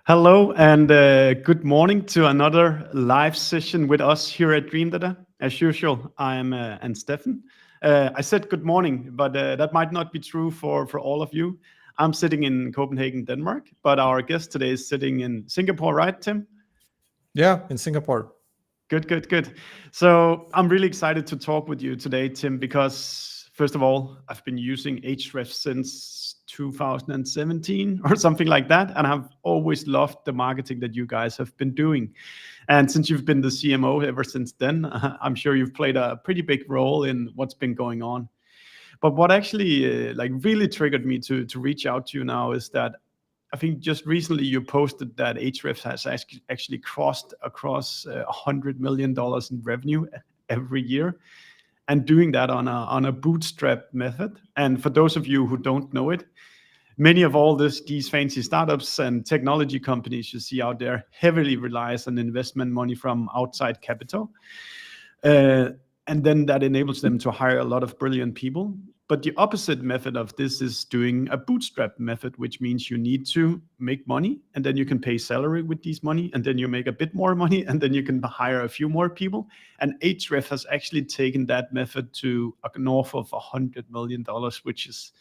Hello and good morning to another live session with us here at Dream Data. As usual, I'm and Stefan. I said good morning, but that might not be true for all of you. I'm sitting in Copenhagen, Denmark, but our guest today is sitting in Singapore, right, Tim? Yeah, in Singapore. Good. So I'm really excited to talk with you today, Tim, because first of all, I've been using Ahrefs since 2017 or something like that, and I've always loved the marketing that you guys have been doing. And since you've been the CMO ever since then, I'm sure you've played a pretty big role in what's been going on. But what actually like really triggered me to reach out to you now is that I think just recently you posted that Ahrefs has actually crossed across $100 million in revenue every year, and doing that on a bootstrap method. And for those of you who don't know it, many of all these fancy startups and technology companies you see out there heavily relies on investment money from outside capital. And then that enables them to hire a lot of brilliant people. But the opposite method of this is doing a bootstrap method, which means you need to make money and then you can pay salary with these money and then you make a bit more money and then you can hire a few more people. And Ahrefs has actually taken that method to north of $100 million, which is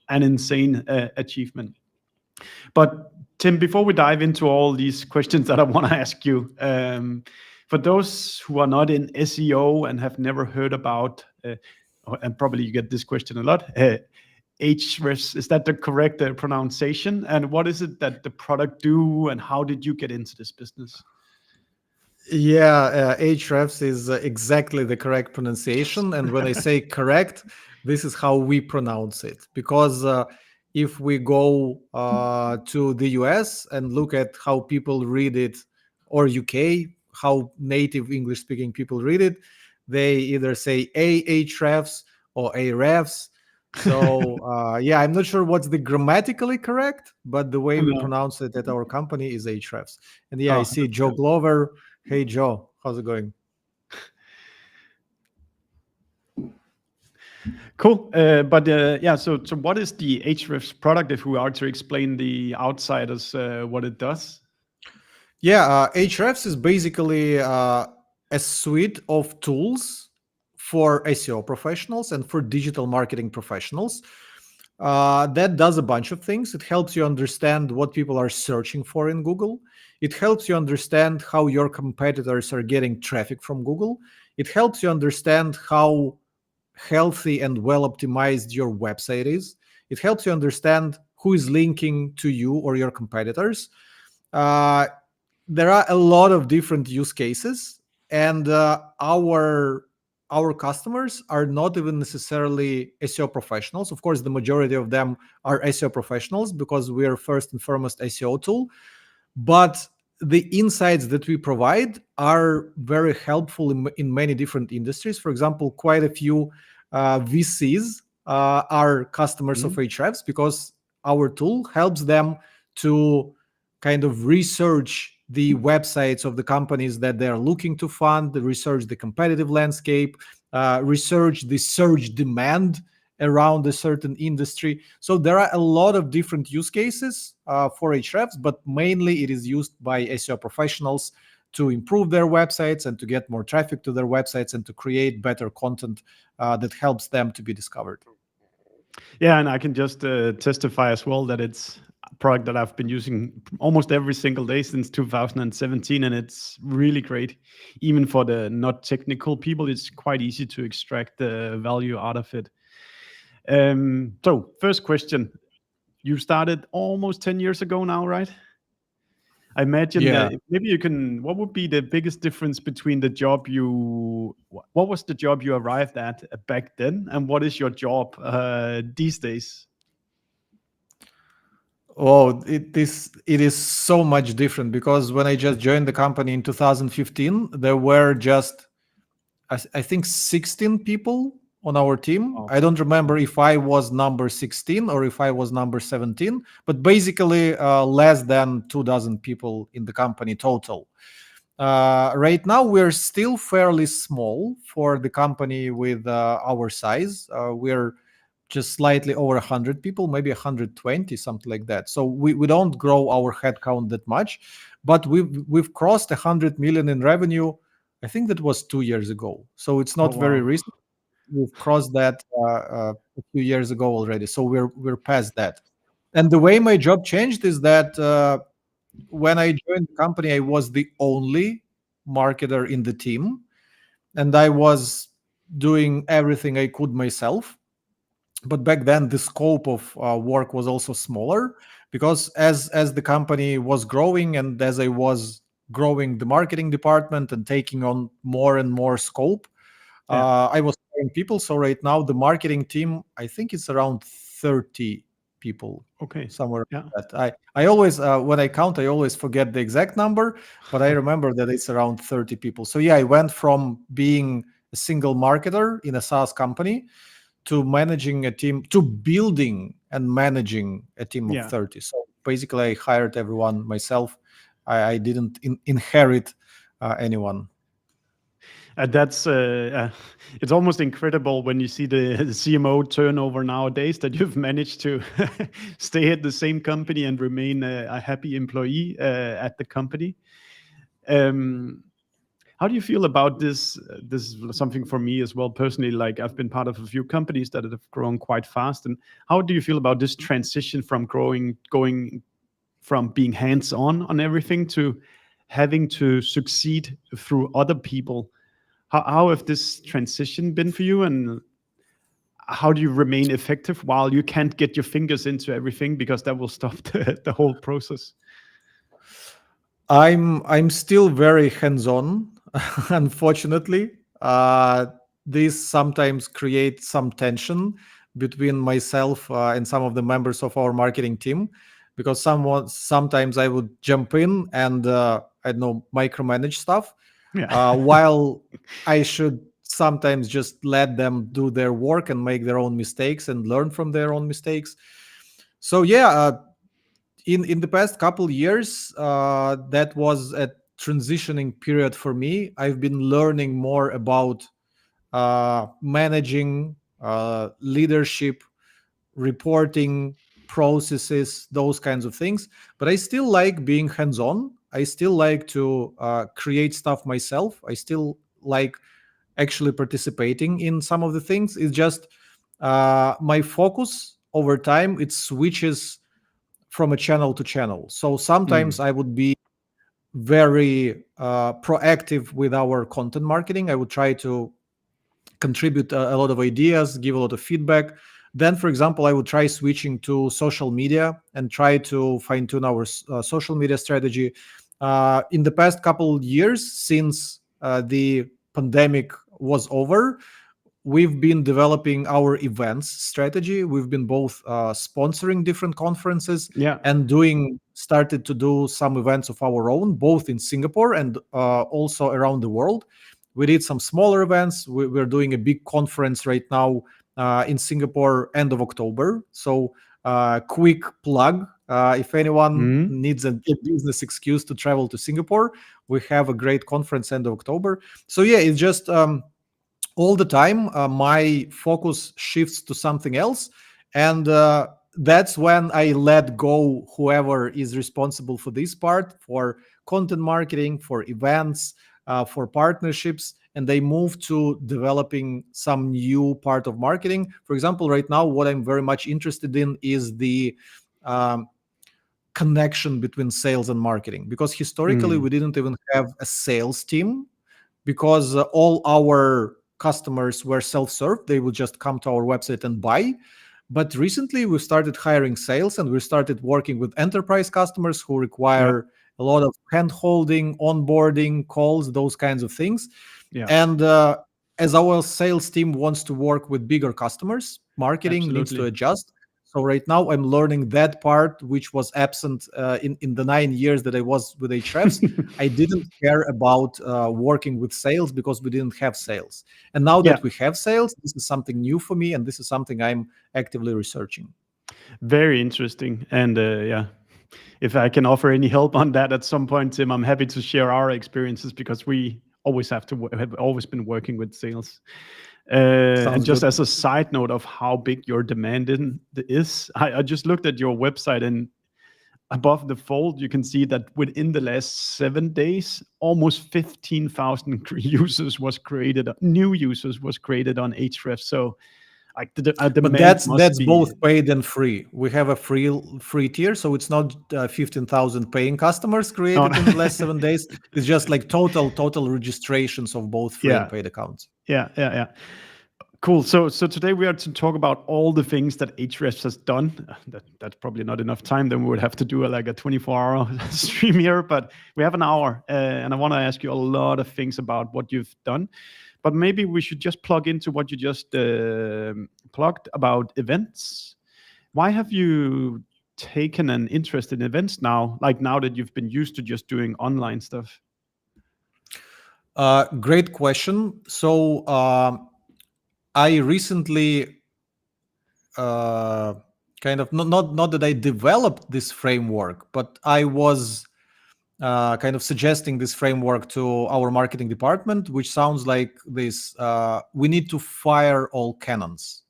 an insane achievement. But Tim, before we dive into all these questions that I want to ask you, for those who are not in SEO and have never heard about, and probably you get this question a lot, Ahrefs, is that the correct pronunciation? And what is it that the product do, and how did you get into this business? Yeah, Ahrefs is exactly the correct pronunciation. And when I say correct, this is how we pronounce it. Because if we go to the US and look at how people read it, or UK, how native English speaking people read it, they either say Ahrefs or Ahrefs. So yeah, I'm not sure what's the grammatically correct, but the way we No. pronounce it at our company is Ahrefs. And yeah, I Oh, see that's Joe good. Glover. Hey Joe, how's it going? Cool. But yeah, so what is the Ahrefs product if we are to explain the outsiders what it does? Yeah, Ahrefs is basically a suite of tools for SEO professionals and for digital marketing professionals. That does a bunch of things. It helps you understand what people are searching for in Google. It helps you understand how your competitors are getting traffic from Google. It helps you understand how healthy and well optimized your website is. It helps you understand who is linking to you or your competitors. Uh, there are a lot of different use cases, and our customers are not even necessarily SEO professionals. Of course, the majority of them are SEO professionals because we are first and foremost SEO tool. But the insights that we provide are very helpful in many different industries. For example, quite a few VCs are customers of Mhm. Ahrefs because our tool helps them to kind of research the websites of the companies that they're looking to fund, research the competitive landscape, research the search demand around a certain industry. So there are a lot of different use cases for Ahrefs, but mainly it is used by SEO professionals to improve their websites and to get more traffic to their websites and to create better content that helps them to be discovered. Yeah, and I can just testify as well that it's a product that I've been using almost every single day since 2017, and it's really great. Even for the not technical people, it's quite easy to extract the value out of it. So, first question: you started almost 10 years ago now, right? I imagine Yeah. maybe you can. What would be the biggest difference between the job you? What was the job you arrived at back then, and what is your job these days? Oh, it is so much different because when I just joined the company in 2015, there were just I think 16 people on our team. Oh, I don't remember if I was number 16 or if I was number 17, but basically less than 2 dozen people in the company total. Right now, we're still fairly small for the company with our size. We're just slightly over 100 people, maybe 120, something like that. So we don't grow our headcount that much, but we've crossed 100 million in revenue. I think that was 2 years ago. So it's Oh not very wow. recent. We've crossed that a few years ago already. So we're past that. And the way my job changed is that when I joined the company, I was the only marketer in the team, and I was doing everything I could myself. But back then, the scope of work was also smaller, because as the company was growing and as I was growing the marketing department and taking on more and more scope, Yeah. I was hiring people. So right now, the marketing team, I think it's around 30 people, Okay. somewhere Yeah. like that. I always, when I count, I always forget the exact number, but I remember that it's around 30 people. So yeah, I went from being a single marketer in a SaaS company to managing a team, to building and managing a team of Yeah. 30. So basically, I hired everyone myself. I didn't inherit anyone. That's it's almost incredible when you see the CMO turnover nowadays that you've managed to stay at the same company and remain a happy employee at the company. Um, how do you feel about this? This is something for me as well personally. Like I've been part of a few companies that have grown quite fast. And how do you feel about this transition from going from being hands-on everything to having to succeed through other people? How have this transition been for you, and how do you remain effective while you can't get your fingers into everything because that will stop the whole process? I'm still very hands-on, unfortunately. This sometimes creates some tension between myself and some of the members of our marketing team, because sometimes I would jump in and I don't know, micromanage stuff, Yeah. while I should sometimes just let them do their work and make their own mistakes and learn from their own mistakes. So yeah, in the past couple years, that was a transitioning period for me. I've been learning more about managing, leadership, reporting, processes, those kinds of things. But I still like being hands-on. I still like to create stuff myself. I still like actually participating in some of the things. It's just my focus over time, it switches from a channel to channel. So sometimes Mm. I would be very proactive with our content marketing. I would try to contribute a lot of ideas, give a lot of feedback. Then, for example, I would try switching to social media and try to fine tune our social media strategy. In the past couple of years, since the pandemic was over, we've been developing our events strategy. We've been both sponsoring different conferences Yeah. and started to do some events of our own, both in Singapore and also around the world. We did some smaller events. We're doing a big conference right now in Singapore, end of October. So, quick plug. If anyone Mm. needs a business excuse to travel to Singapore, we have a great conference end of October. So yeah, it's just all the time my focus shifts to something else, and that's when I let go whoever is responsible for this part, for content marketing, for events, for partnerships, and they move to developing some new part of marketing. For example, right now what I'm very much interested in is the um, connection between sales and marketing, because historically Mm. we didn't even have a sales team, because all our customers were self-serve. They would just come to our website and buy. But recently we started hiring sales, and we started working with enterprise customers who Yeah. require a lot of hand holding, onboarding, calls, those kinds of things. Yeah. And as our sales team wants to work with bigger customers, marketing needs to Absolutely. adjust. So right now I'm learning that part, which was absent in the 9 years that I was with Ahrefs. I didn't care about working with sales because we didn't have sales. And now Yeah. that we have sales, this is something new for me, and this is something I'm actively researching. Very interesting. And yeah, if I can offer any help on that at some point, Tim, I'm happy to share our experiences because we always have always been working with sales. And Sounds just good. as a side note of how big your demand is, I just looked at your website, and above the fold, you can see that within the last 7 days, almost 15,000 new users was created on Ahrefs. So like the But demand that's must be, both paid and free. We have a free tier, so it's not 15,000 paying customers no, created in the last 7 days. It's just like total registrations of both free and yeah, paid accounts. yeah. Cool. So today we are to talk about all the things that Ahrefs has done. That's probably not enough time. Then we would have to do like a 24-hour stream here, but we have an hour, and I want to ask you a lot of things about what you've done. But maybe we should just plug into what you just plugged about events. Why have you taken an interest in events now? Like now that you've been used to just doing online stuff. Great question. So I recently kind of not that I developed this framework, but I was kind of suggesting this framework to our marketing department, which sounds like this: we need to fire all cannons.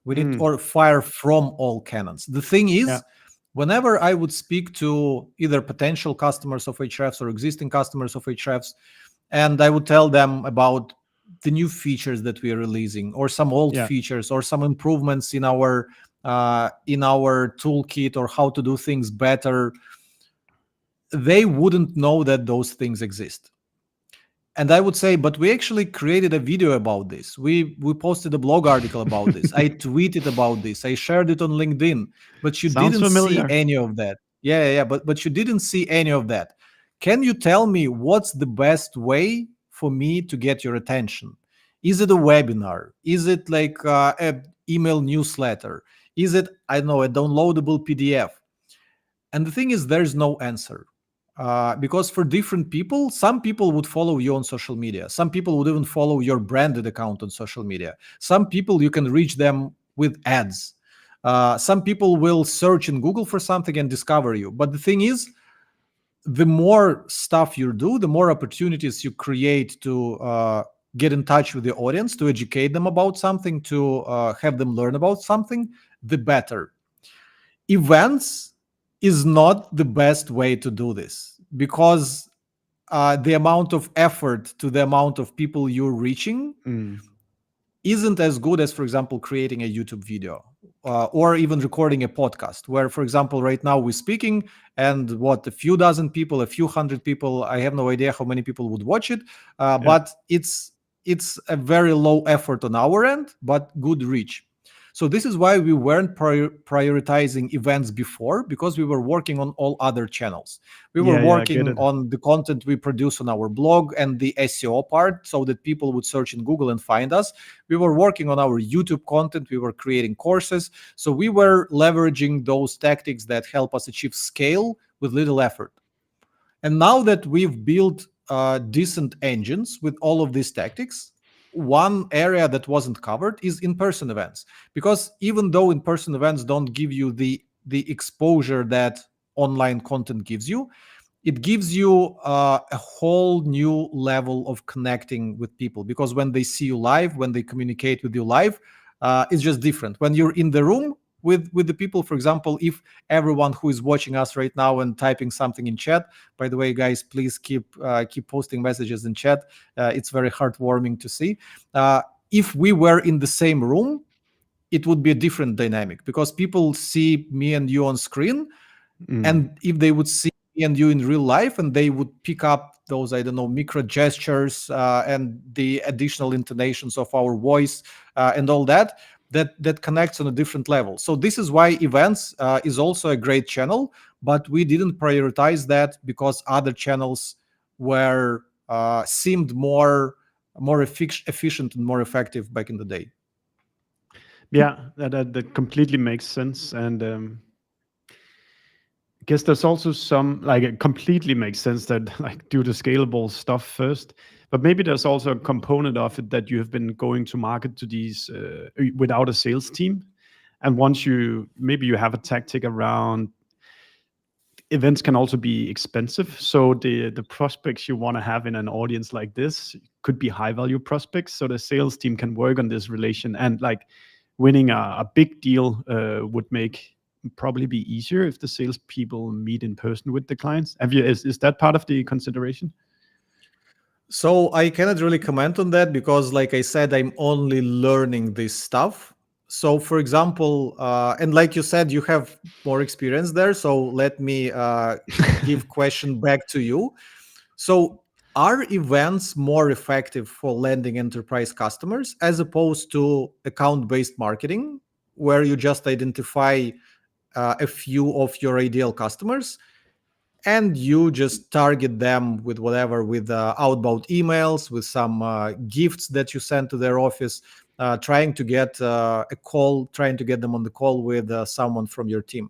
We need or fire from all cannons. The thing Yeah. is, whenever I would speak to either potential customers of Ahrefs or existing customers of Ahrefs, and I would tell them about the new features that we are releasing, or some old Yeah. features, or some improvements in our toolkit, or how to do things better, they wouldn't know that those things exist. And I would say, but we actually created a video about this. We posted a blog article about this. I tweeted about this. I shared it on LinkedIn, but you Sounds didn't see familiar. any of that. Yeah. But you didn't see any of that. Can you tell me what's the best way for me to get your attention? Is it a webinar? Is it like a email newsletter? Is it, I don't know, a downloadable PDF? And the thing is, there's no answer. Because for different people, some people would follow you on social media. Some people would even follow your branded account on social media. Some people, you can reach them with ads. Some people will search in Google for something and discover you. But the thing is, the more stuff you do, the more opportunities you create to get in touch with the audience, to educate them about something, to have them learn about something, the better. Events is not the best way to do this, because the amount of effort to the amount of people you're reaching isn't as good as, for example, creating a YouTube video or even recording a podcast, where, for example, right now we're speaking, and a few dozen people, a few hundred people, I have no idea how many people would watch it, but it's a very low effort on our end, but good reach. So this is why we weren't prioritizing events before, because we were working on all other channels. We were Yeah, I get working it. on the content we produce on our blog and the SEO part, so that people would search in Google and find us. We were working on our YouTube content. We were creating courses. So we were leveraging those tactics that help us achieve scale with little effort. And now that we've built decent engines with all of these tactics, one area that wasn't covered is in-person events. Because even though in-person events don't give you the exposure that online content gives you, it gives you a whole new level of connecting with people. Because when they see you live, when they communicate with you live, it's just different. When you're in the room with the people, for example, if everyone who is watching us right now and typing something in chat, by the way, guys, please keep posting messages in chat. It's very heartwarming to see. If we were in the same room, it would be a different dynamic, because people see me and you on screen, and if they would see me and you in real life, and they would pick up those, I don't know, micro gestures and the additional intonations of our voice and all that connects on a different level. So this is why events is also a great channel, but we didn't prioritize that because other channels were seemed more efficient and more effective back in the day. Yeah, that completely makes sense. And I guess there's also some, like, it completely makes sense that like do the scalable stuff first, but maybe there's also a component of it that you have been going to market to these without a sales team. And once maybe you have a tactic around events can also be expensive. So the prospects you want to have in an audience like this could be high value prospects. So the sales team can work on this relation, and like winning a big deal would make probably be easier if the salespeople meet in person with the clients. Is that part of the consideration? So I cannot really comment on that because, like I said, I'm only learning this stuff. So, for example, and like you said, you have more experience there. So let me give question back to you. So, are events more effective for landing enterprise customers as opposed to account-based marketing, where you just identify a few of your ideal customers and you just target them with whatever, with outbound emails, with some gifts that you send to their office, trying to get a call, trying to get them on the call with someone from your team?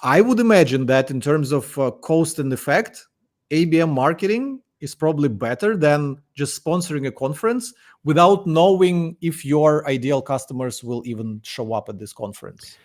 I would imagine that in terms of cost and effect, ABM marketing is probably better than just sponsoring a conference without knowing if your ideal customers will even show up at this conference.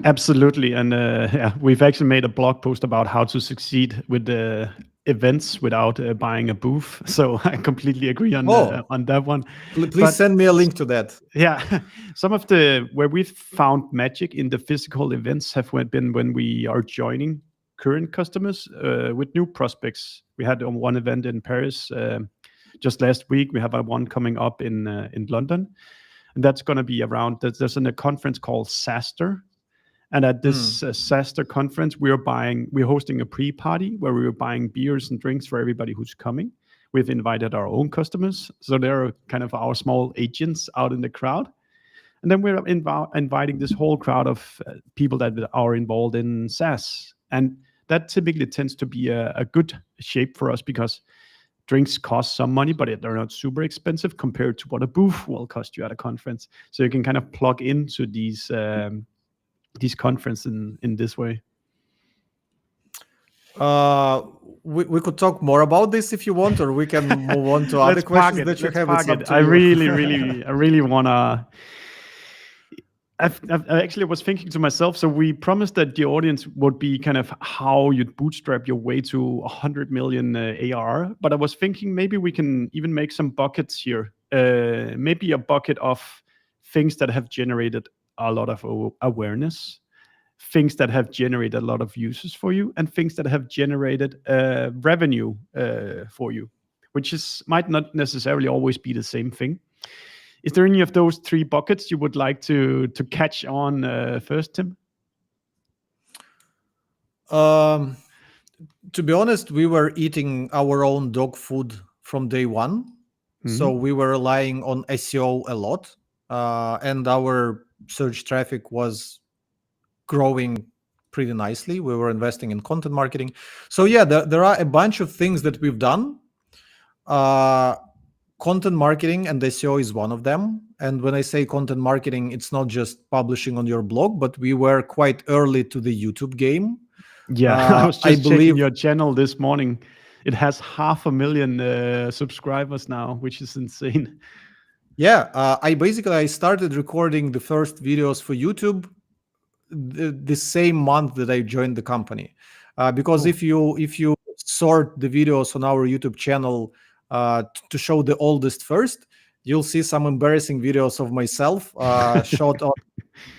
Absolutely, and yeah, we've actually made a blog post about how to succeed with the events without buying a booth. So I completely agree Oh, on that one. please But send me a link to that. yeah, some of the where we've found magic in the physical events have been when we are joining current customers with new prospects. We had one event in Paris just last week. We have one coming up in London, and that's going to be around. There's a conference called SaaStr, and at this SaaStr conference, we're hosting a pre-party where we're buying beers and drinks for everybody who's coming. We've invited our own customers, so they're kind of our small agents out in the crowd. And then we're inviting this whole crowd of people that are involved in SaaS. And that typically tends to be a good shape for us because drinks cost some money, but they're not super expensive compared to what a booth will cost you at a conference. So you can kind of plug into these conferences in this way. We could talk more about this if you want, or we can move on to other Let's park questions it. that you Let's have. It's park up it. to you. I really wanna. I actually was thinking to myself. So we promised that the audience would be kind of how you'd bootstrap your way to 100 million ARR. But I was thinking maybe we can even make some buckets here. Maybe a bucket of things that have generated a lot of awareness, things that have generated a lot of users for you, and things that have generated revenue for you, which might not necessarily always be the same thing. Is there any of those three buckets you would like to catch on first, Tim? To be honest, we were eating our own dog food from day one. So we were relying on SEO a lot, and our search traffic was growing pretty nicely. We were investing in content marketing. So yeah, there are a bunch of things that we've done. Content marketing and SEO is one of them. And when I say content marketing, it's not just publishing on your blog, but we were quite early to the YouTube game. Yeah, I was I just checking believe, your channel this morning. It has 500,000 subscribers now, which is insane. yeah, I started recording the first videos for YouTube the same month that I joined the company, because Oh. if you sort the videos on our YouTube channel to show the oldest first, you'll see some embarrassing videos of myself shot on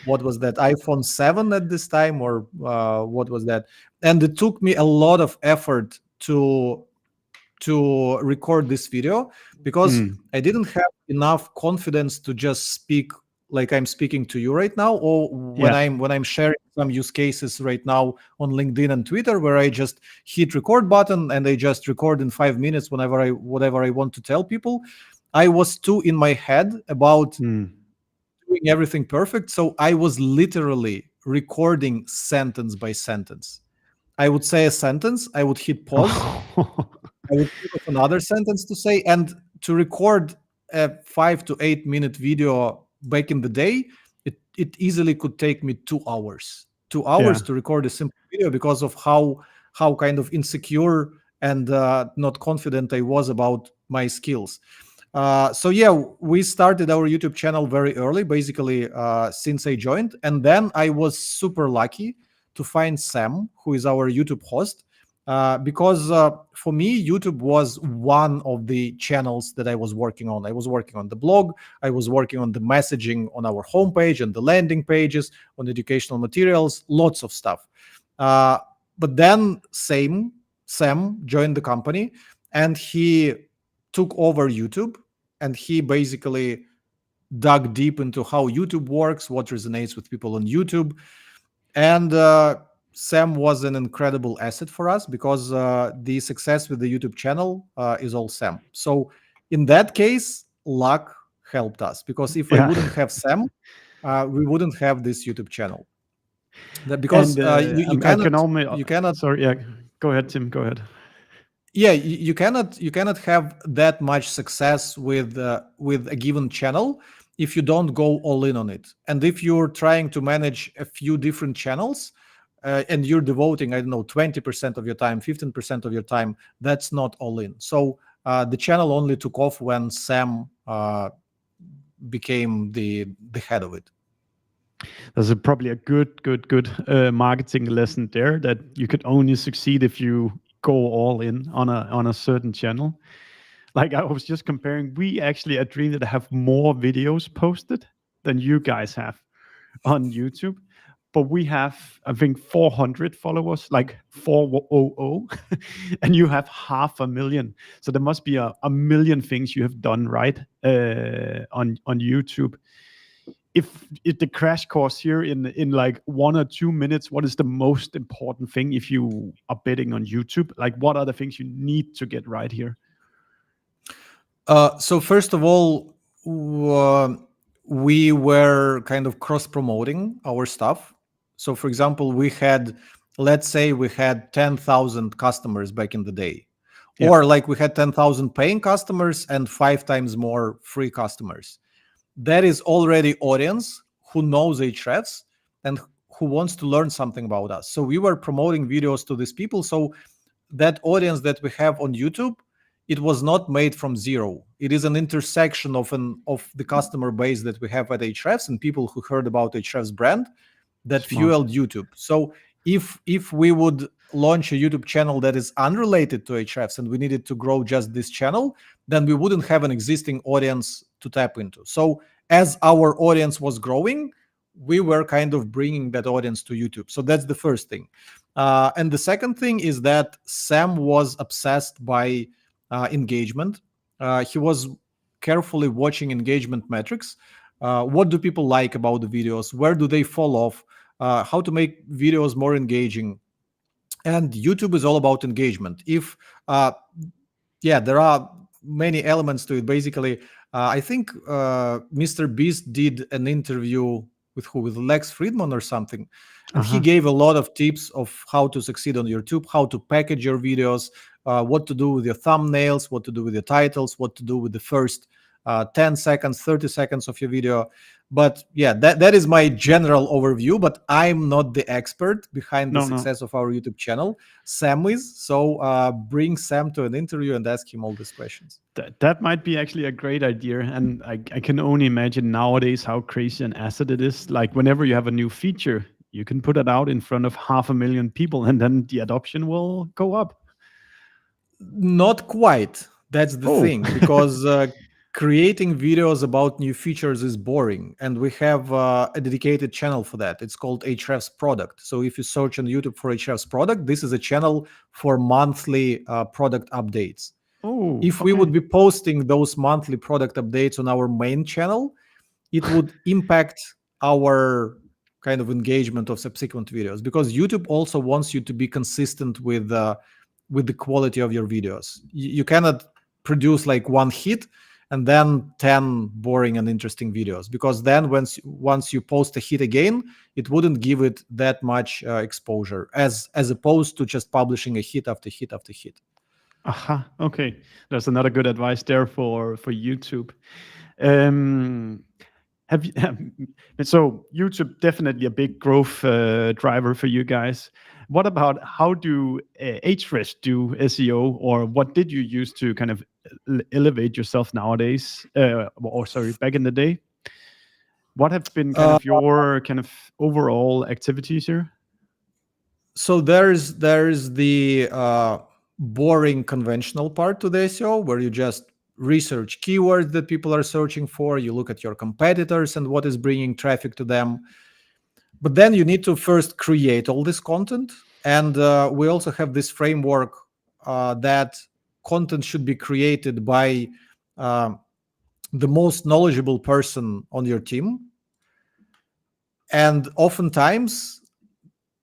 what was that, iPhone 7 at this time, or what was that? And it took me a lot of effort to record this video because I didn't have enough confidence to just speak like I'm speaking to you right now, or when Yeah. I'm sharing some use cases right now on LinkedIn and Twitter, where I just hit record button and I just record in 5 minutes whatever I want to tell people. I was too in my head about doing everything perfect, so I was literally recording sentence by sentence. I would say a sentence, I would hit pause, I would think of another sentence to say, and to record a 5 to 8 minute video back in the day, it easily could take me 2 hours. 2 hours Yeah. to record a simple video because of how kind of insecure and not confident I was about my skills. So yeah, we started our YouTube channel very early, basically since I joined, and then I was super lucky to find Sam, who is our YouTube host, because for me, YouTube was one of the channels that I was working on. I was working on the blog, I was working on the messaging on our homepage and the landing pages, on educational materials, lots of stuff. But then Sam joined the company, and he took over YouTube, and he basically dug deep into how YouTube works, what resonates with people on YouTube. And Sam was an incredible asset for us, because the success with the YouTube channel is all Sam. So in that case, luck helped us, because if I Yeah. wouldn't have Sam, we wouldn't have this YouTube channel. Because And you I cannot can only, you cannot sorry, yeah, go ahead, Tim, go ahead. yeah, you cannot have that much success with a given channel if you don't go all in on it. And if you're trying to manage a few different channels, and you're devoting, I don't know, 20% of your time, 15% of your time, that's not all in. So the channel only took off when Sam became the head of it. There's probably a good marketing lesson there, that you could only succeed if you go all in on a certain channel. Like, I was just comparing, we actually at Dream that have more videos posted than you guys have on YouTube, but we have, I think, 400 followers, like 400, and you have 500,000. So there must be a million things you have done right on YouTube. If the crash course here in like 1 or 2 minutes, what is the most important thing if you are betting on YouTube? Like, what are the things you need to get right here? So first of all, we were kind of cross promoting our stuff. So for example, let's say we had 10,000 customers back in the day, Yeah. or like we had 10,000 paying customers and 5 times more free customers. That is already audience who knows Ahrefs and who wants to learn something about us. So we were promoting videos to these people. So that audience that we have on YouTube, it was not made from zero. It is an intersection of the customer base that we have at Ahrefs and people who heard about Ahrefs brand that Smart. fueled YouTube. So if we would launch a YouTube channel that is unrelated to Ahrefs and we needed to grow just this channel, then we wouldn't have an existing audience to tap into. So as our audience was growing, we were kind of bringing that audience to YouTube. So that's the first thing. And the second thing is that Sam was obsessed by engagement. He was carefully watching engagement metrics. What do people like about the videos? Where do they fall off? How to make videos more engaging? And YouTube is all about engagement. If there are many elements to it. Basically, I think Mr. Beast did an interview with Lex Friedman or something, and he gave a lot of tips of how to succeed on YouTube, how to package your videos, what to do with your thumbnails, what to do with your titles, what to do with the first 10 seconds, 30 seconds of your video. But yeah, that is my general overview, but I'm not the expert behind the success of our YouTube channel. Sam is. So bring Sam to an interview and ask him all these questions. That might be actually a great idea. And I can only imagine nowadays how crazy an asset it is. Like, whenever you have a new feature, you can put it out in front of 500,000 people, and then the adoption will go up. Not quite. That's the thing, because creating videos about new features is boring, and we have a dedicated channel for that. It's called Ahrefs Product. So if you search on YouTube for Ahrefs Product, this is a channel for monthly product updates. If we would be posting those monthly product updates on our main channel, it would impact our kind of engagement of subsequent videos, because YouTube also wants you to be consistent with the quality of your videos. You cannot produce like one hit and then 10 boring and interesting videos, because then once you post a hit again, it wouldn't give it that much exposure as opposed to just publishing a hit after hit after hit. Okay, that's another good advice there for YouTube. So YouTube definitely a big growth driver for you guys. What about how do Ahrefs do SEO, or what did you use to kind of elevate yourself nowadays? Back in the day. What have been kind of your kind of overall activities here? So there's the boring conventional part to the SEO, where you just research keywords that people are searching for. You look at your competitors and what is bringing traffic to them. But then you need to first create all this content, and we also have this framework that content should be created by uh, the most knowledgeable person on your team. And oftentimes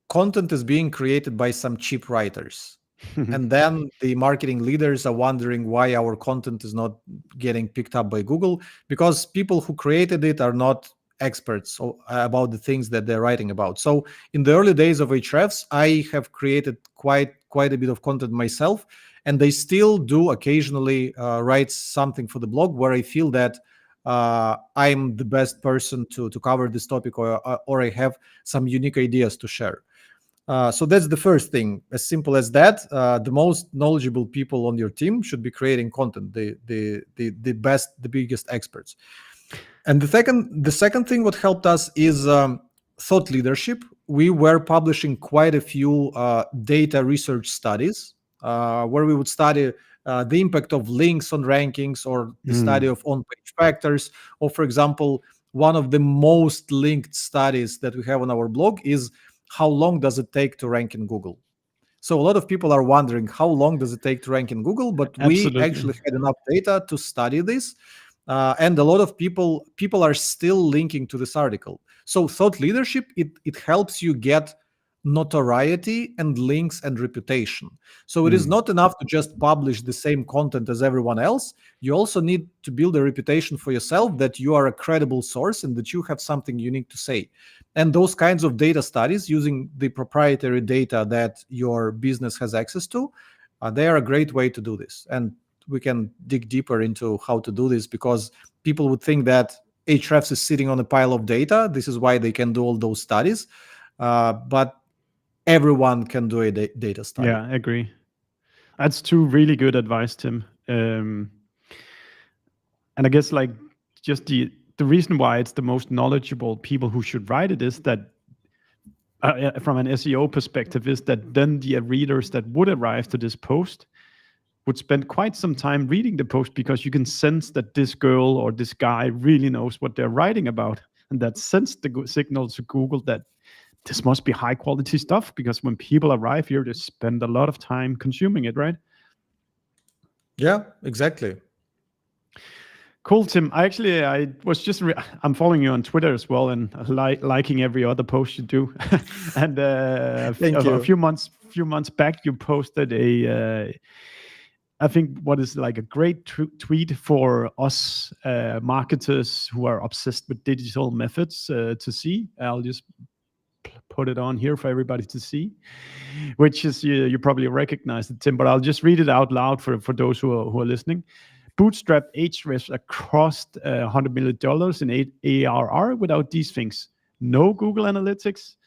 content is being created by some cheap writers, and then the marketing leaders are wondering why our content is not getting picked up by Google, because people who created it are not experts about the things that they're writing about. So in the early days of Ahrefs, I have created quite a bit of content myself, and they still do occasionally write something for the blog where I feel that I'm the best person to cover this topic, or I have some unique ideas to share. So that's the first thing. As simple as that. The most knowledgeable people on your team should be creating content. The best, the biggest experts. And the second thing what helped us is thought leadership. We were publishing quite a few data research studies where we would study the impact of links on rankings, or the study of on-page factors. Or, for example, one of the most linked studies that we have on our blog is how long does it take to rank in Google. So a lot of people are wondering how long does it take to rank in Google, but we Absolutely. actually had enough data to study this. And a lot of people are still linking to this article. So thought leadership, it helps you get notoriety and links and reputation. So it is not enough to just publish the same content as everyone else. You also need to build a reputation for yourself that you are a credible source and that you have something unique to say. And those kinds of data studies, using the proprietary data that your business has access to, they are a great way to do this. And we can dig deeper into how to do this, because people would think that Ahrefs is sitting on a pile of data. This is why they can do all those studies. But everyone can do a data study. Yeah, I agree. That's two really good advice, Tim. And I guess like just the reason why it's the most knowledgeable people who should write it is that from an SEO perspective, is that then the readers that would arrive to this post would spend quite some time reading the post, because you can sense that this girl or this guy really knows what they're writing about, and that sends the signal to Google that this must be high quality stuff, because when people arrive here, they spend a lot of time consuming it, right? Yeah, exactly. Cool, Tim. I was just I'm following you on Twitter as well, and liking every other post you do. And Thank you. a few months back, you posted I think what is like a great tweet for us marketers who are obsessed with digital methods to see. I'll just put it on here for everybody to see, which is you probably recognize it, Tim, but I'll just read it out loud for those who are listening. Bootstrap Ahrefs across $100 million in ARR without these things. No Google Analytics,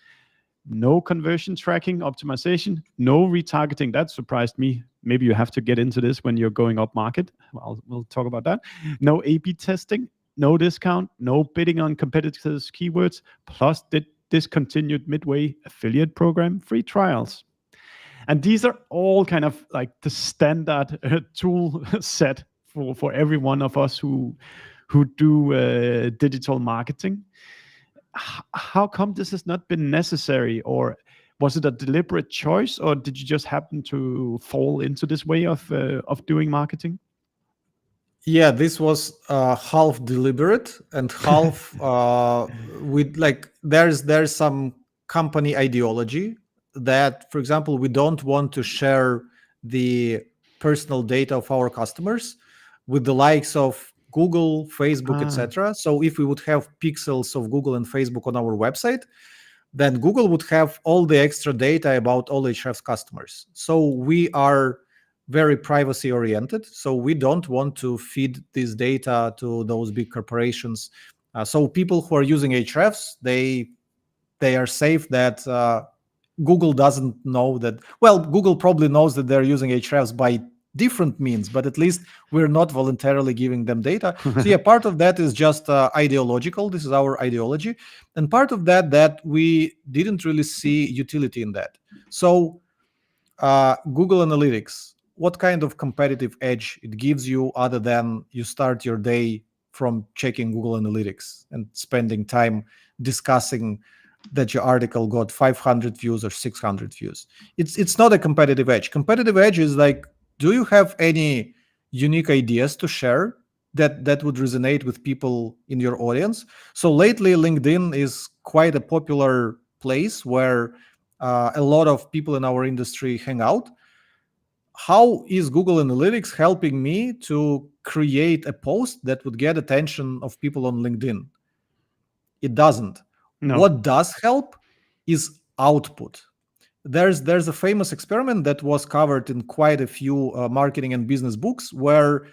no conversion tracking optimization, no retargeting. That surprised me. Maybe you have to get into this when you're going up market. We'll talk about that. No A/B testing, no discount, no bidding on competitors' keywords, plus the discontinued midway affiliate program, free trials. And these are all kind of like the standard tool set for every one of us who do digital marketing. How come this has not been necessary, or was it a deliberate choice, or did you just happen to fall into this way of doing marketing? Yeah, this was half deliberate and half with, like, there's some company ideology that, for example, we don't want to share the personal data of our customers with the likes of Google, Facebook, etc. So if we would have pixels of Google and Facebook on our website, then Google would have all the extra data about all Ahrefs customers. So we are very privacy oriented. So we don't want to feed this data to those big corporations. So people who are using Ahrefs, they are safe that Google doesn't know that. Well, Google probably knows that they're using Ahrefs by different means, but at least we're not voluntarily giving them data. So yeah, part of that is just ideological. This is our ideology, and part of that we didn't really see utility in that. So Google Analytics, what kind of competitive edge it gives you other than you start your day from checking Google Analytics and spending time discussing that your article got 500 views or 600 views? It's not a competitive edge. Competitive edge is like, do you have any unique ideas to share that would resonate with people in your audience? So lately, LinkedIn is quite a popular place where a lot of people in our industry hang out. How is Google Analytics helping me to create a post that would get attention of people on LinkedIn? It doesn't. No. What does help is output. There's a famous experiment that was covered in quite a few marketing and business books where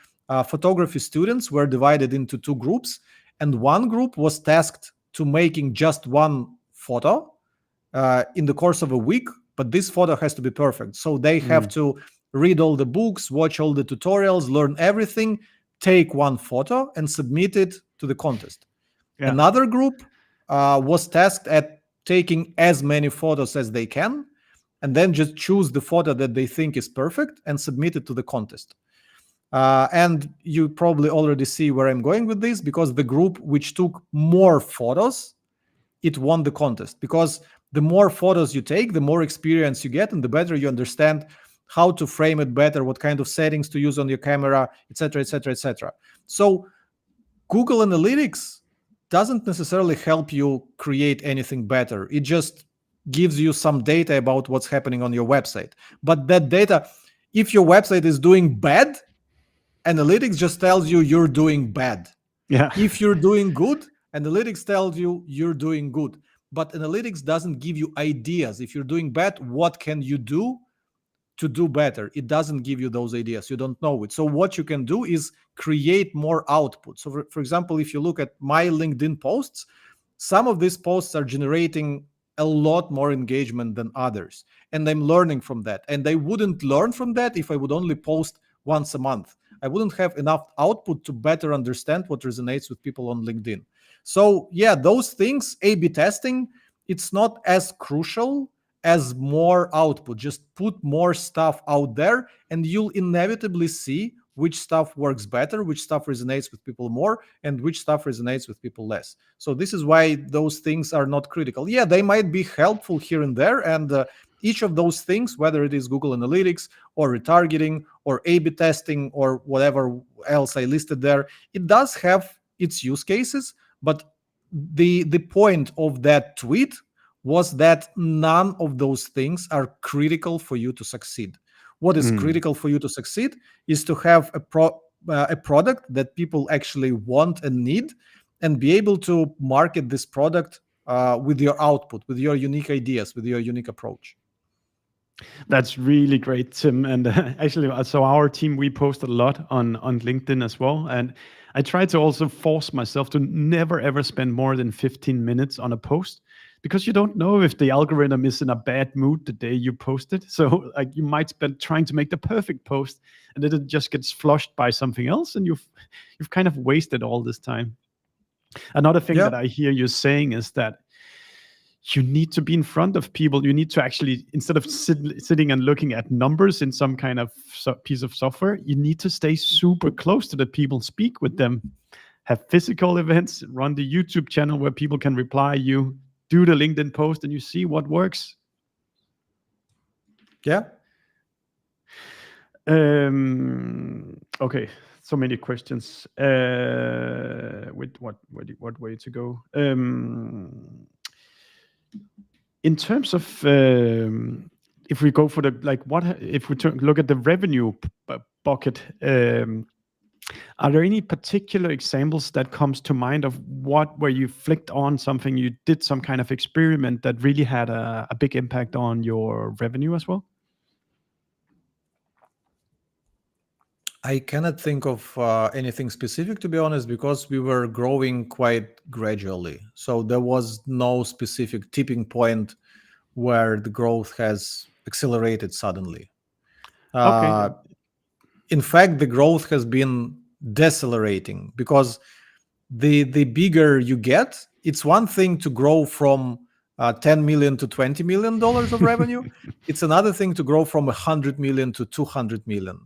photography students were divided into two groups, and one group was tasked to making just one photo in the course of a week, but this photo has to be perfect. So they have to read all the books, watch all the tutorials, learn everything, take one photo and submit it to the contest. Yeah. Another group was tasked at taking as many photos as they can and then just choose the photo that they think is perfect and submit it to the contest. And you probably already see where I'm going with this, because the group which took more photos, it won the contest, because the more photos you take, the more experience you get and the better you understand how to frame it better, what kind of settings to use on your camera, etc., etc., etc. So Google Analytics doesn't necessarily help you create anything better. It just gives you some data about what's happening on your website. But that data, if your website is doing bad, Analytics just tells you you're doing bad. Yeah. If you're doing good, Analytics tells you you're doing good. But Analytics doesn't give you ideas. If you're doing bad, what can you do to do better? It doesn't give you those ideas. You don't know it. So what you can do is create more output. So for example, if you look at my LinkedIn posts, some of these posts are generating a lot more engagement than others, and I'm learning from that. And I wouldn't learn from that if I would only post once a month. I wouldn't have enough output to better understand what resonates with people on LinkedIn. So yeah, those things, A/B testing, it's not as crucial as more output. Just put more stuff out there and you'll inevitably see which stuff works better, which stuff resonates with people more, and which stuff resonates with people less. So this is why those things are not critical. Yeah, they might be helpful here and there, and each of those things, whether it is Google Analytics or retargeting or A/B testing or whatever else I listed there, it does have its use cases. But the point of that tweet was that none of those things are critical for you to succeed. What is critical for you to succeed is to have a product that people actually want and need, and be able to market this product with your output, with your unique ideas, with your unique approach. That's really great, Tim. And actually, so our team, we post a lot on LinkedIn as well. And I try to also force myself to never ever spend more than 15 minutes on a post, because you don't know if the algorithm is in a bad mood the day you post it. So like you might spend trying to make the perfect post, and then it just gets flushed by something else, and you've kind of wasted all this time. Another thing that I hear you saying is that you need to be in front of people. You need to actually, instead of sitting and looking at numbers in some kind of piece of software, you need to stay super close to the people, speak with them, have physical events, run the YouTube channel where people can reply you, do the LinkedIn post, and you see what works. Yeah. Okay. So many questions. With what way to go? In terms of if we go for the if we look at the revenue bucket, are there any particular examples that comes to mind of where you flicked on something, you did some kind of experiment that really had a big impact on your revenue as well? I cannot think of anything specific, to be honest, because we were growing quite gradually. So there was no specific tipping point where the growth has accelerated suddenly. Okay. In fact, the growth has been decelerating because the bigger you get, it's one thing to grow from 10 million to 20 million dollars of revenue. It's another thing to grow from 100 million to 200 million.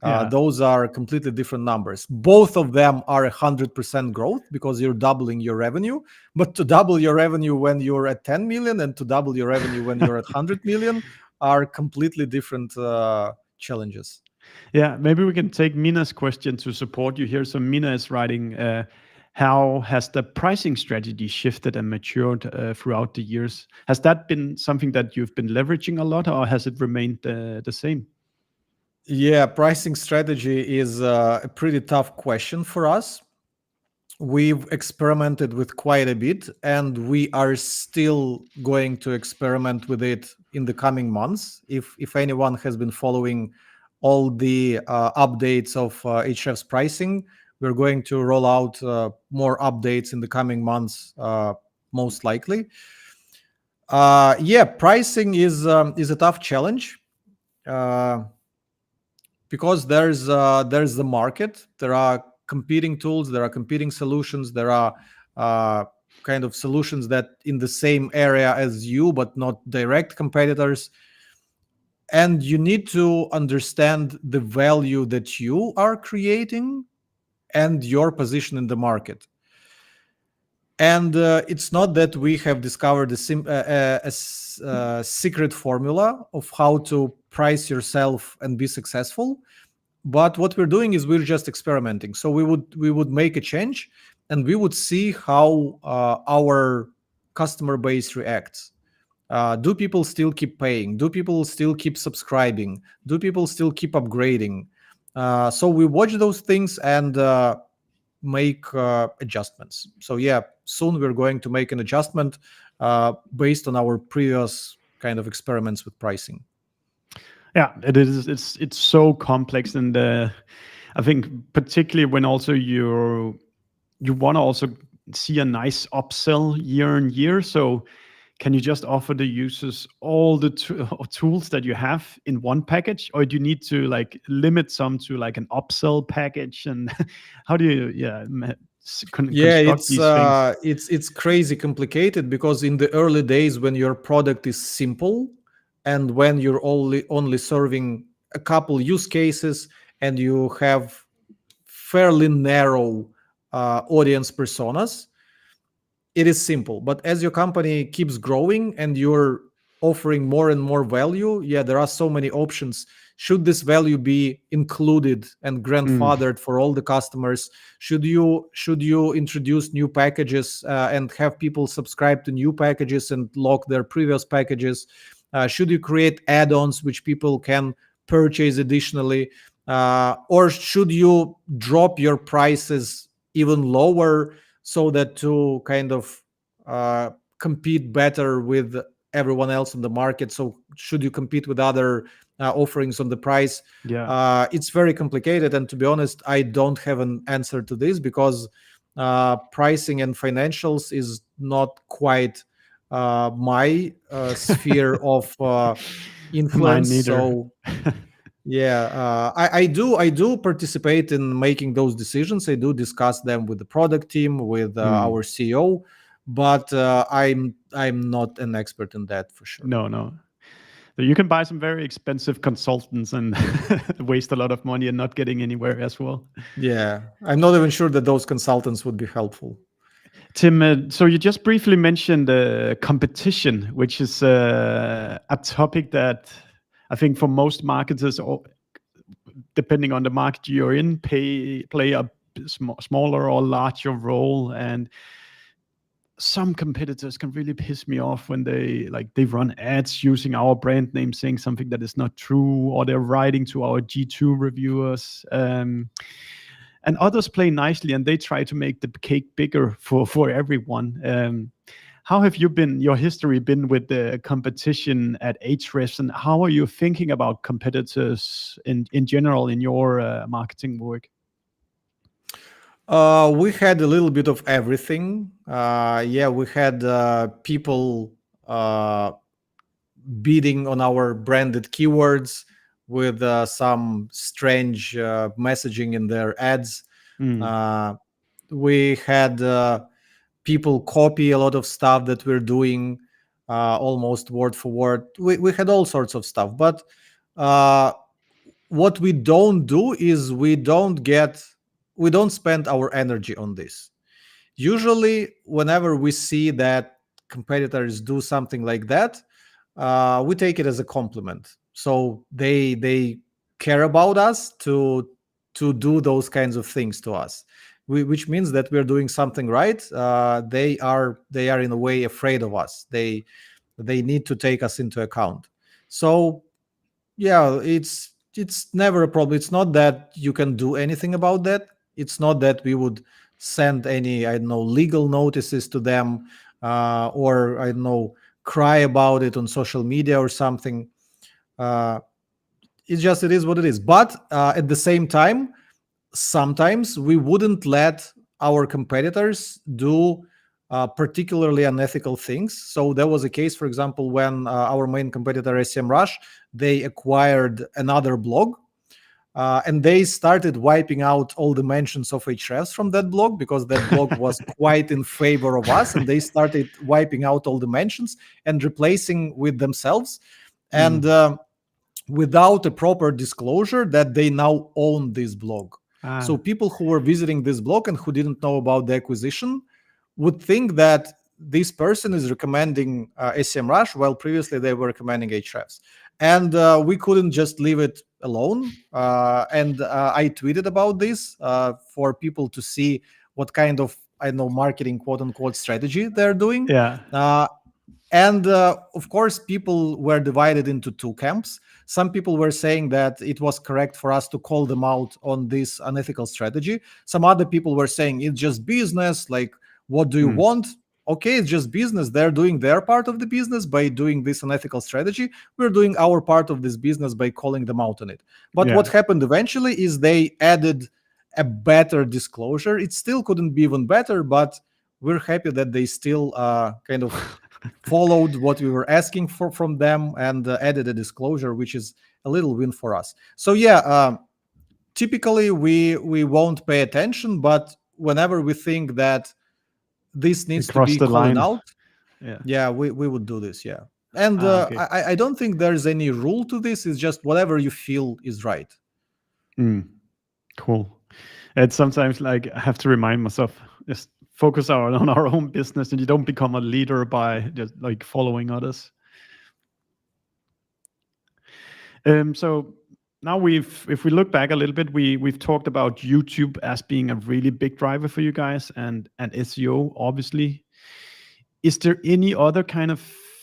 Yeah. Those are completely different numbers. Both of them are 100% growth because you're doubling your revenue. But to double your revenue when you're at 10 million and to double your revenue when you're at 100 million are completely different challenges. Yeah, maybe we can take Mina's question to support you here. So Mina is writing, how has the pricing strategy shifted and matured throughout the years? Has that been something that you've been leveraging a lot, or has it remained the same? Yeah, pricing strategy is a pretty tough question for us. We've experimented with quite a bit, and we are still going to experiment with it in the coming months. If anyone has been following all the updates of Ahrefs pricing, we're going to roll out more updates in the coming months, most likely. Yeah, pricing is a tough challenge. Because there's the market, there are competing tools, there are competing solutions, there are kind of solutions that in the same area as you but not direct competitors, and you need to understand the value that you are creating and your position in the market. And it's not that we have discovered a secret formula of how to price yourself and be successful. But what we're doing is we're just experimenting. So we would make a change, and we would see how our customer base reacts. Do people still keep paying? Do people still keep subscribing? Do people still keep upgrading? So we watch those things and make adjustments. So yeah, soon we're going to make an adjustment based on our previous kind of experiments with pricing. Yeah, it is. It's so complex, and I think particularly when also you want to also see a nice upsell year on year. So can you just offer the users all the tools that you have in one package, or do you need to like limit some to like an upsell package? And how do you Yeah, construct these things? it's crazy complicated because in the early days when your product is simple and when you're only serving a couple use cases and you have fairly narrow audience personas, it is simple. But as your company keeps growing and you're offering more and more value, yeah, there are so many options. Should this value be included and Mm, grandfathered for all the customers? Should you introduce new packages and have people subscribe to new packages and lock their previous packages? Should you create add-ons which people can purchase additionally? Or should you drop your prices even lower so that to kind of compete better with everyone else on the market? So should you compete with other offerings on the price? yeah. It's very complicated, and to be honest, I don't have an answer to this because pricing and financials is not quite my sphere of Mine influence. neither. So yeah, I do participate in making those decisions. I do discuss them with the product team, with Mm, our CEO, but I'm not an expert in that for sure. no, no. So you can buy some very expensive consultants and waste a lot of money and not getting anywhere as well. Yeah, I'm not even sure that those consultants would be helpful. Tim, so you just briefly mentioned competition, which is a topic that I think for most marketers, or depending on the market you're in, play a smaller or larger role. And some competitors can really piss me off when they run ads using our brand name, saying something that is not true, or they're writing to our G2 reviewers. And others play nicely, and they try to make the cake bigger for everyone. How have your history been with the competition at Ahrefs, and how are you thinking about competitors in general in your marketing work? We had a little bit of everything. Yeah, we had people bidding on our branded keywords. with some strange messaging in their ads. Mm. We had people copy a lot of stuff that we're doing almost word for word. We had all sorts of stuff. But what we don't do is we don't spend our energy on this. Usually, whenever we see that competitors do something like that, we take it as a compliment. So they care about us to do those kinds of things to us, which means that we're doing something right. They are in a way afraid of us. They need to take us into account. So yeah, it's never a problem. It's not that you can do anything about that. It's not that we would send any, I don't know, legal notices to them, or I don't know, cry about it on social media or something. uh, it is what it is. But at the same time, sometimes we wouldn't let our competitors do particularly unethical things. So there was a case, for example, when our main competitor SEMrush, they acquired another blog, and they started wiping out all the mentions of Ahrefs from that blog, because that blog was quite in favor of us, and they started wiping out all the mentions and replacing with themselves. And Mm. without a proper disclosure that they now own this blog. So Ah. people who were visiting this blog and who didn't know about the acquisition would think that this person is recommending SEMrush, while previously they were recommending Ahrefs. And we couldn't just leave it alone. And I tweeted about this for people to see what kind of, I don't know, marketing quote unquote strategy they're doing. Yeah. And of course, people were divided into two camps. Some people were saying that it was correct for us to call them out on this unethical strategy. Some other people were saying it's just business. Like, what do you Mm. want? Okay, it's just business. They're doing their part of the business by doing this unethical strategy. We're doing our part of this business by calling them out on it. But what Yeah. happened eventually is they added a better disclosure. It still couldn't be even better, but we're happy that they still kind of followed what we were asking for from them, and added a disclosure, which is a little win for us. So yeah, typically we won't pay attention, but whenever we think that this We needs to crossed be the calling line. out, Yeah. yeah, we would do this. Yeah. And Ah, okay. I don't think there's any rule to this. It's just whatever you feel is right. Mm. Cool. It's sometimes like I have to remind myself, just focus on our own business, and you don't become a leader by just like following others. So now if we look back a little bit, we've talked about YouTube as being a really big driver for you guys, and SEO obviously. Is there any other kind of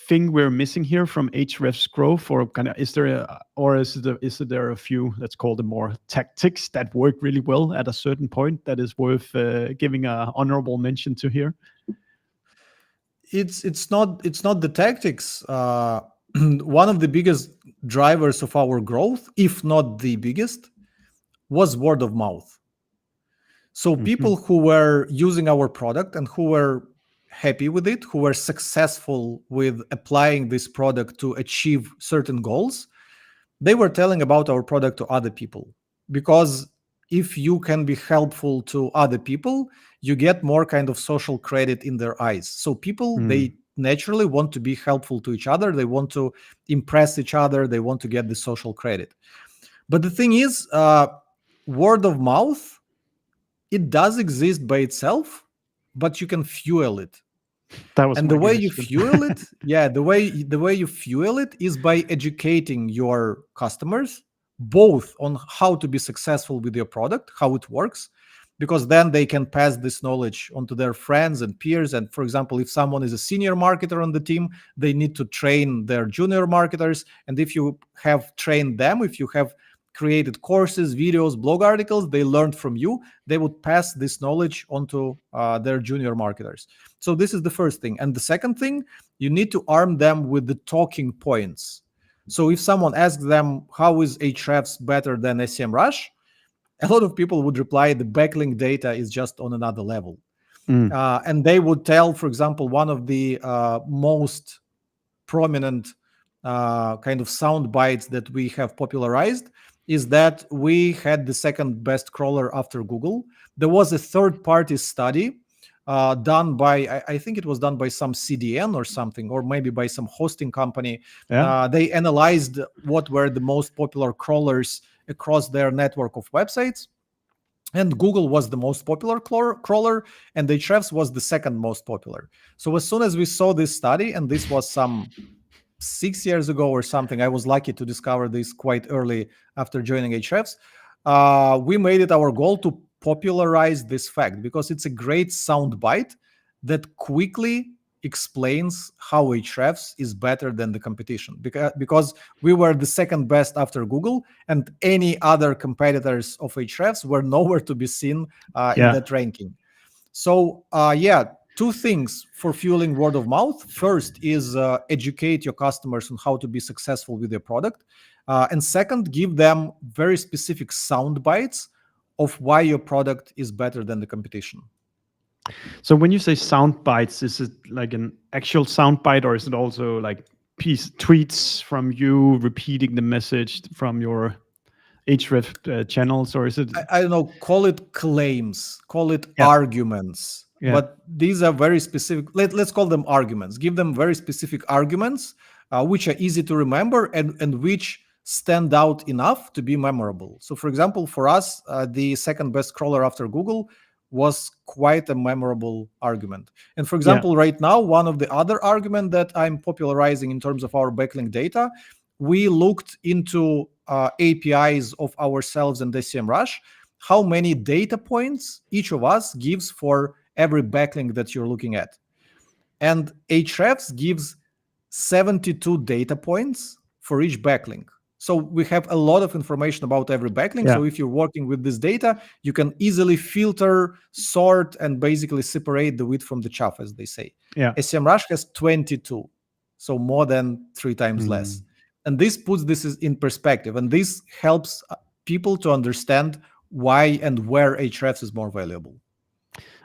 thing we're missing here from Ahrefs growth, or kind of is there a few, let's call them more tactics that work really well at a certain point that is worth giving a honorable mention to here? It's not the tactics. One of the biggest drivers of our growth, if not the biggest, was word of mouth. So Mhm. people who were using our product and who were happy with it, who were successful with applying this product to achieve certain goals, they were telling about our product to other people. Because if you can be helpful to other people, you get more kind of social credit in their eyes. So people, Mm. they naturally want to be helpful to each other. They want to impress each other. They want to get the social credit. But the thing is, word of mouth, it does exist by itself, but you can fuel it. That was And the my way you question. fuel it, yeah, the way you fuel it is by educating your customers both on how to be successful with your product, how it works, because then they can pass this knowledge onto their friends and peers. And for example, if someone is a senior marketer on the team, they need to train their junior marketers. And if you have trained them, if you have created courses, videos, blog articles they learned from you, they would pass this knowledge onto their junior marketers. So this is the first thing. And the second thing, you need to arm them with the talking points. So if someone asks them, how is Ahrefs better than SEMrush? A lot of people would reply, the backlink data is just on another level. Mm. And they would tell, for example, one of the most prominent kind of sound bites that we have popularized is that we had the second best crawler after Google. There was a third-party study done by, I think it was done by some CDN or something, or maybe by some hosting company. Yeah. They analyzed what were the most popular crawlers across their network of websites. And Google was the most popular crawler, and Ahrefs was the second most popular. So as soon as we saw this study, and this was some 6 years ago or something, I was lucky to discover this quite early after joining Ahrefs. We made it our goal to popularize this fact because it's a great soundbite that quickly explains how Ahrefs is better than the competition, because we were the second best after Google, and any other competitors of Ahrefs were nowhere to be seen in that ranking. So two things for fueling word of mouth. First is educate your customers on how to be successful with your product. And second, give them very specific sound bites of why your product is better than the competition. So when you say sound bites, is it like an actual sound bite, or is it also like tweets from you repeating the message from your Ahrefs channels, or is it? I don't know, call it claims, call it arguments. But these are very specific. Let's call them arguments. Give them very specific arguments, which are easy to remember and which stand out enough to be memorable. So, for example, for us, the second best crawler after Google was quite a memorable argument. And for example, right now, one of the other arguments that I'm popularizing in terms of our backlink data, we looked into APIs of ourselves and SEMrush, how many data points each of us gives for every backlink that you're looking at. And Ahrefs gives 72 data points for each backlink. So we have a lot of information about every backlink. So if you're working with this data, you can easily filter, sort, and basically separate the wheat from the chaff, as they say. SEMrush has 22, so more than 3 times less. And this puts this in perspective, and this helps people to understand why and where Ahrefs is more valuable.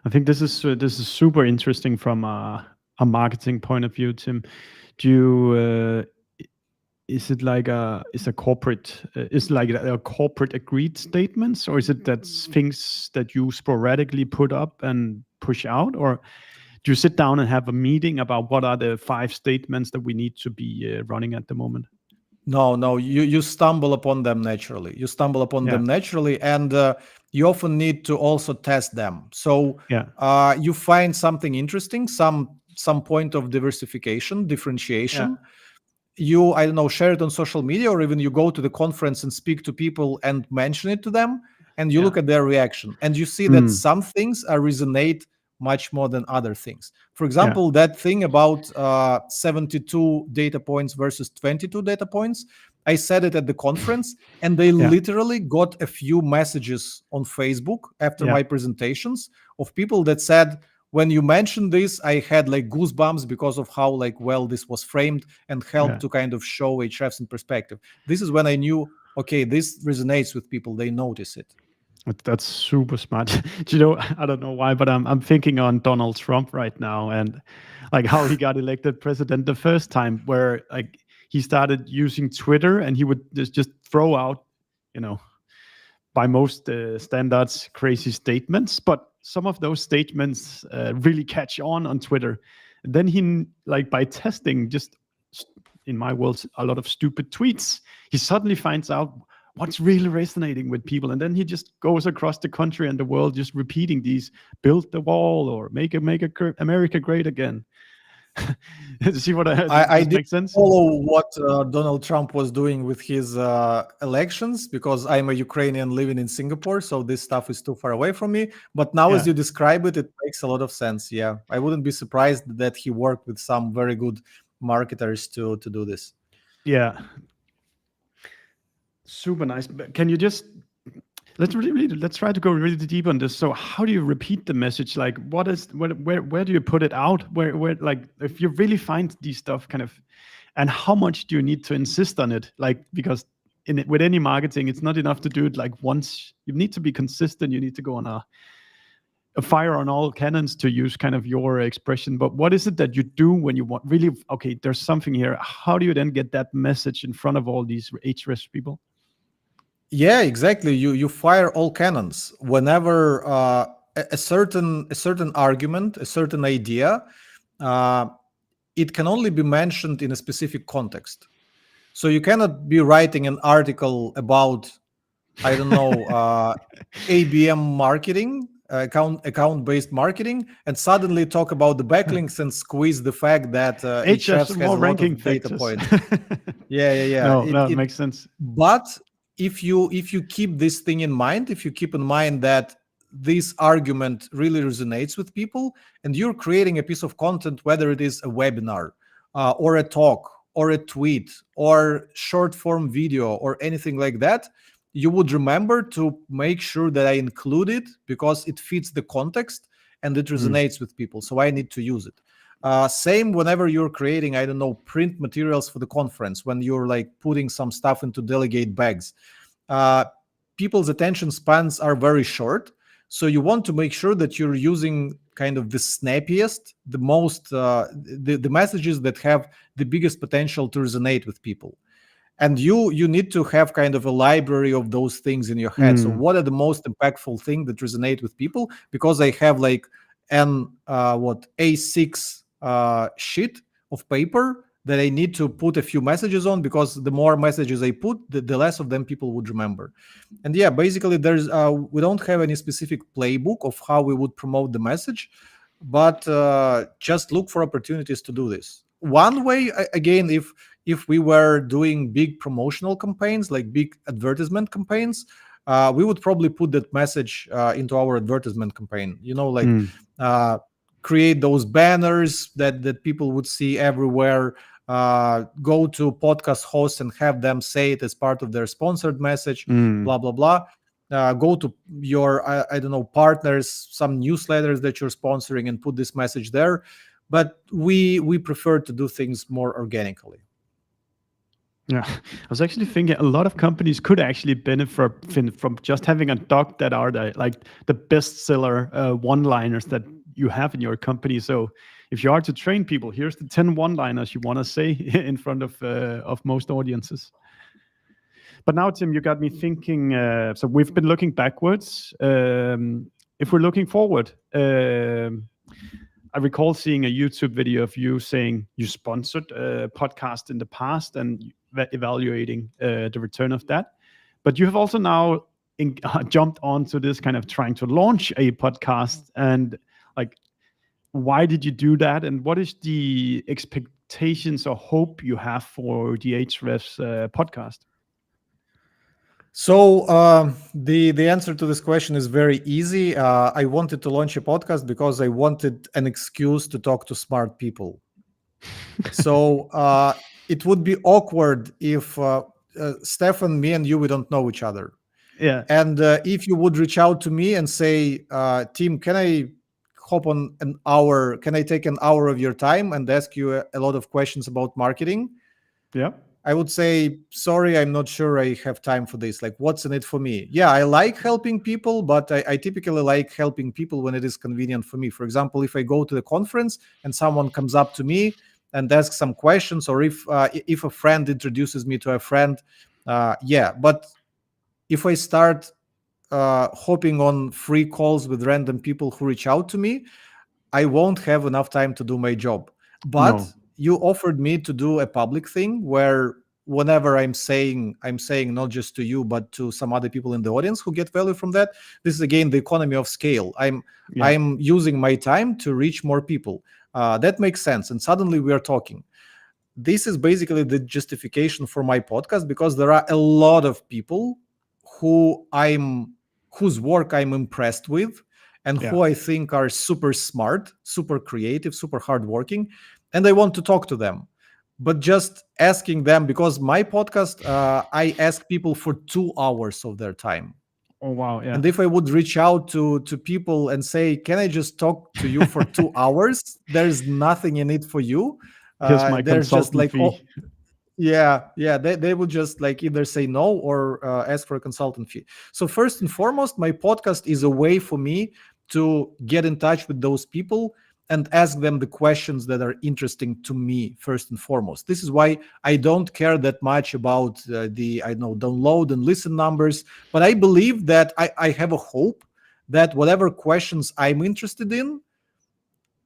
I think this is super interesting from a marketing point of view, Tim. Do you is it like a corporate agreed statements, or is it that things that you sporadically put up and push out, or do you sit down and have a meeting about what are the 5 statements that we need to be running at the moment? No, you stumble upon them naturally. And you often need to also test them. So you find something interesting, some point of differentiation. You, I don't know, share it on social media, or even you go to the conference and speak to people and mention it to them, and you look at their reaction, and you see that some things resonate much more than other things. For example, that thing about 72 data points versus 22 data points, I said it at the conference, and they literally got a few messages on Facebook after my presentations of people that said, when you mentioned this, I had like goosebumps because of how like well this was framed and helped to kind of show Ahrefs in perspective. This is when I knew, okay, this resonates with people. They notice it. That's super smart. You know, I don't know why, but I'm thinking on Donald Trump right now, and like how he got elected president the first time, where like he started using Twitter and he would just throw out, you know, by most standards, crazy statements, but some of those statements really catch on Twitter. And then he, like by testing just, in my world, a lot of stupid tweets, he suddenly finds out what's really resonating with people. And then he just goes across the country and the world just repeating these, build the wall or make America great again. See what I did sense? Follow what Donald Trump was doing with his elections, because I'm a Ukrainian living in Singapore, so this stuff is too far away from me. But now, as you describe it, it makes a lot of sense. Yeah, I wouldn't be surprised that he worked with some very good marketers to do this. Yeah, super nice. Can you just let's try to go really deep on this. So how do you repeat the message? Like where do you put it out? Where like if you really find these stuff kind of, and how much do you need to insist on it? Like, because with any marketing, it's not enough to do it like once. You need to be consistent. You need to go on fire on all cannons, to use kind of your expression. But what is it that you do when you want really, okay, there's something here? How do you then get that message in front of all these Ahrefs people? Yeah, exactly. You fire all cannons whenever a certain argument, a certain idea, uh, it can only be mentioned in a specific context. So you cannot be writing an article about, I don't know, ABM marketing, account based marketing, and suddenly talk about the backlinks and squeeze the fact that Ahrefs Ahrefs has more a lot ranking of data factors. points. Yeah. No, no, it makes sense. But if you keep this thing in mind, if you keep in mind that this argument really resonates with people, and you're creating a piece of content, whether it is a webinar or a talk or a tweet or short form video or anything like that, you would remember to make sure that I include it because it fits the context and it resonates with people. So I need to use it. Same whenever you're creating, I don't know, print materials for the conference, when you're like putting some stuff into delegate bags. Uh, People's attention spans are very short. So you want to make sure that you're using kind of the snappiest, the most, the messages that have the biggest potential to resonate with people. And you need to have kind of a library of those things in your head. So what are the most impactful things that resonate with people? Because I have like an A6 sheet of paper that I need to put a few messages on, because the more messages I put, the less of them people would remember. And yeah, basically there's we don't have any specific playbook of how we would promote the message, but just look for opportunities to do this. One way, again, if we were doing big promotional campaigns, like big advertisement campaigns, we would probably put that message into our advertisement campaign. Create those banners that people would see everywhere. Go to podcast hosts and have them say it as part of their sponsored message. Blah blah blah. Go to your I don't know, partners, some newsletters that you're sponsoring, and put this message there. But we prefer to do things more organically. Yeah, I was actually thinking a lot of companies could actually benefit from just having a doc that are the bestseller one-liners that you have in your company. So if you are to train people, here's the 10 one-liners you want to say in front of most audiences. But now, Tim, you got me thinking. So we've been looking backwards. If we're looking forward, I recall seeing a YouTube video of you saying you sponsored a podcast in the past and evaluating the return of that. But you have also now jumped onto this kind of trying to launch a podcast. And like, why did you do that? And what is the expectations or hope you have for the Ahrefs podcast? So the answer to this question is very easy. I wanted to launch a podcast because I wanted an excuse to talk to smart people. So it would be awkward if Stefan, me and you, we don't know each other. Yeah. And if you would reach out to me and say, Tim, can I hop on an hour? Can I take an hour of your time and ask you a lot of questions about marketing? Yeah. I would say, sorry, I'm not sure I have time for this. Like, what's in it for me? Yeah, I like helping people, but I typically like helping people when it is convenient for me. For example, if I go to the conference and someone comes up to me and asks some questions, or if a friend introduces me to a friend, yeah. But if I start hopping on free calls with random people who reach out to me, I won't have enough time to do my job. But you offered me to do a public thing where whenever I'm saying not just to you, but to some other people in the audience who get value from that. This is again the economy of scale. I'm using my time to reach more people. That makes sense. And suddenly we are talking. This is basically the justification for my podcast, because there are a lot of people whose work I'm impressed with, and who I think are super smart, super creative, super hardworking, and I want to talk to them. But just asking them, because my podcast, I ask people for 2 hours of their time. Oh, wow. Yeah. And if I would reach out to people and say, can I just talk to you for 2 hours? There's nothing in it for you. Here's my there's just like, fee. They would just like either say no or ask for a consultant fee. So first and foremost, my podcast is a way for me to get in touch with those people and ask them the questions that are interesting to me first and foremost. This is why I don't care that much about the download and listen numbers, but I believe that I have a hope that whatever questions I'm interested in,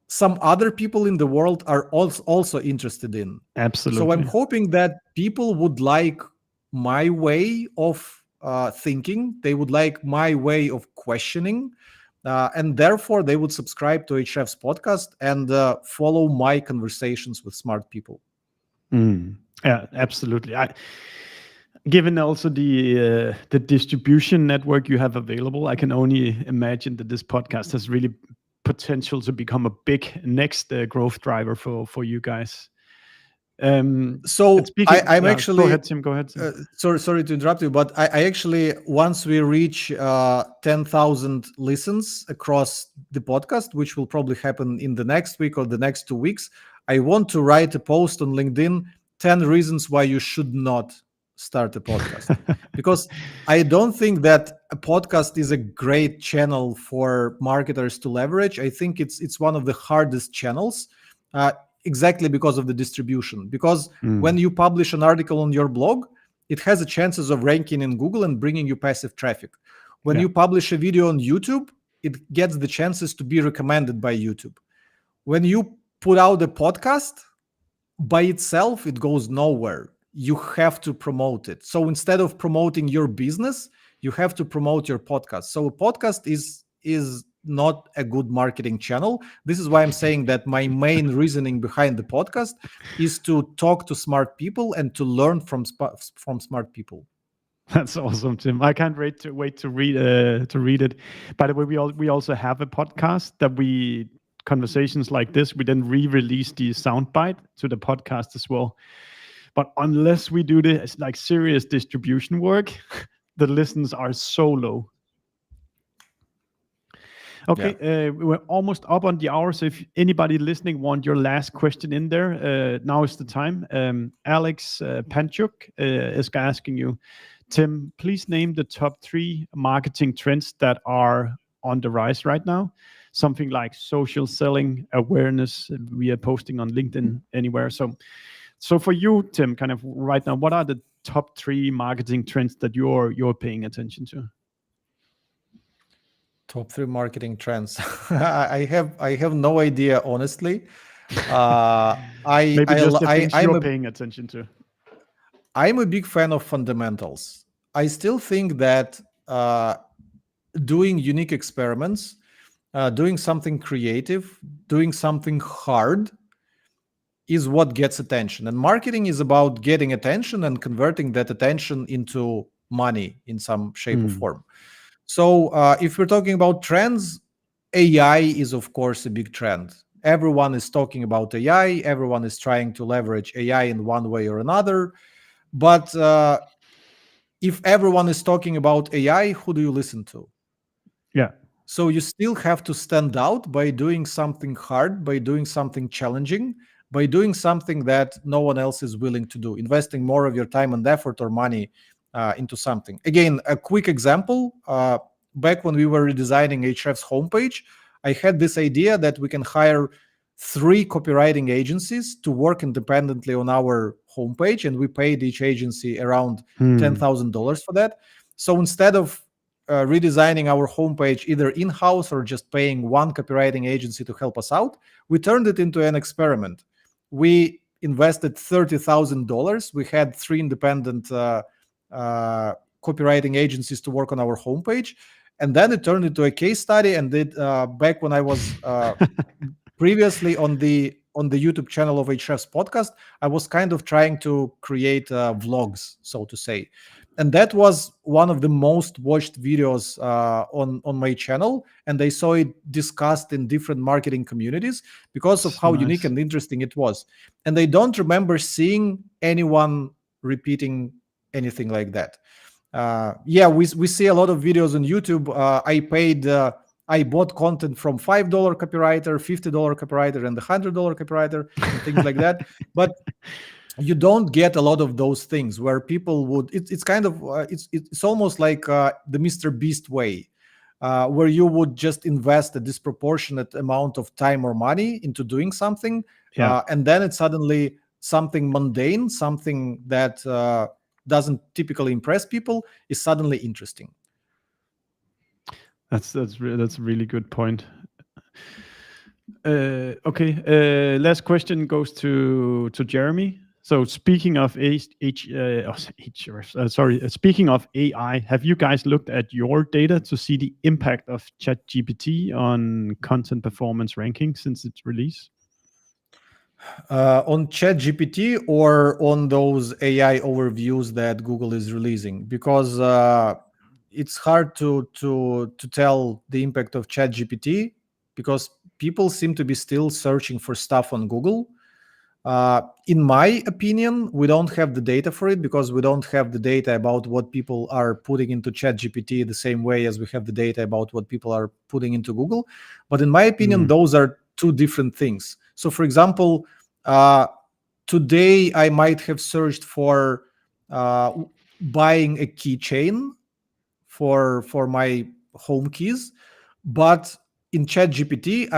some other people in the world are also interested in. So I'm Absolutely. hoping that people would like my way of thinking. They would like my way of questioning. And therefore, they would subscribe to Ahrefs podcast and follow my conversations with smart people. Yeah, absolutely. Given also the distribution network you have available, I can only imagine that this podcast has really potential to become a big next growth driver for you guys. So and speaking, I'm yeah, actually go ahead, Tim. Go ahead, Tim. sorry to interrupt you, but I actually, once we reach 10,000 listens across the podcast, which will probably happen in the next week or the next 2 weeks, I want to write a post on LinkedIn, 10 reasons why you should not start a podcast. Because I don't think that a podcast is a great channel for marketers to leverage. I think it's one of the hardest channels. Exactly because of the distribution. Because when you publish an article on your blog, it has a chances of ranking in Google and bringing you passive traffic. When you publish a video on YouTube, it gets the chances to be recommended by YouTube. When you put out a podcast, by itself, it goes nowhere. You have to promote it. So instead of promoting your business, you have to promote your podcast. So a podcast is not a good marketing channel. This is why I'm saying that my main reasoning behind the podcast is to talk to smart people and to learn from smart people. That's awesome, Tim. I can't wait to read it. By the way, we also have a podcast that we conversations like this. We then re-release the soundbite to the podcast as well. But unless we do this like serious distribution work, the listens are so low. Okay, we're almost up on the hour. So if anybody listening want your last question in there, now is the time. Alex Panchuk is asking you, Tim, please name the top 3 marketing trends that are on the rise right now. Something like social selling, awareness. We are posting on LinkedIn anywhere. So for you, Tim, kind of right now, what are the top 3 marketing trends that you're paying attention to? Top 3 marketing trends. I have no idea, honestly. Maybe just the things you're paying attention to. I'm a big fan of fundamentals. I still think that doing unique experiments, doing something creative, doing something hard is what gets attention. And marketing is about getting attention and converting that attention into money in some shape or form. So if we're talking about trends, AI is, of course, a big trend. Everyone is talking about AI. Everyone is trying to leverage AI in one way or another. But if everyone is talking about AI, who do you listen to? Yeah. So you still have to stand out by doing something hard, by doing something challenging, by doing something that no one else is willing to do, investing more of your time and effort or money into something. Again, a quick example. Back when we were redesigning Ahrefs homepage, I had this idea that we can hire 3 copywriting agencies to work independently on our homepage, and we paid each agency around $10,000 for that. So instead of redesigning our homepage either in-house or just paying one copywriting agency to help us out, we turned it into an experiment. We invested $30,000. We had 3 independent copywriting agencies to work on our homepage, and then it turned into a case study. And back when I was previously on the YouTube channel of Ahrefs podcast, I was kind of trying to create vlogs, so to say. And that was one of the most watched videos on my channel. And I saw it discussed in different marketing communities because of how unique and interesting it was. And I don't remember seeing anyone repeating anything like that. We see a lot of videos on YouTube. I bought content from $5 copywriter, $50 copywriter, and the $100 copywriter, and things like that. But you don't get a lot of those things where people would. It's kind of it's almost like the Mr. Beast way. where you would just invest a disproportionate amount of time or money into doing something, Yeah, and then it's suddenly something mundane, something that doesn't typically impress people, is suddenly interesting. that's a really good point. Okay, last question goes to Jeremy. So speaking of speaking of AI, have you guys looked at your data to see the impact of ChatGPT on content performance ranking since its release? On ChatGPT or on those AI overviews that Google is releasing, because it's hard to tell the impact of ChatGPT because people seem to be still searching for stuff on Google. In my opinion, we don't have the data for it because we don't have the data about what people are putting into ChatGPT the same way as we have the data about what people are putting into Google. But in my opinion, those are two different things. So, for example, uh, today I might have searched for buying a keychain for my home keys, but in ChatGPT,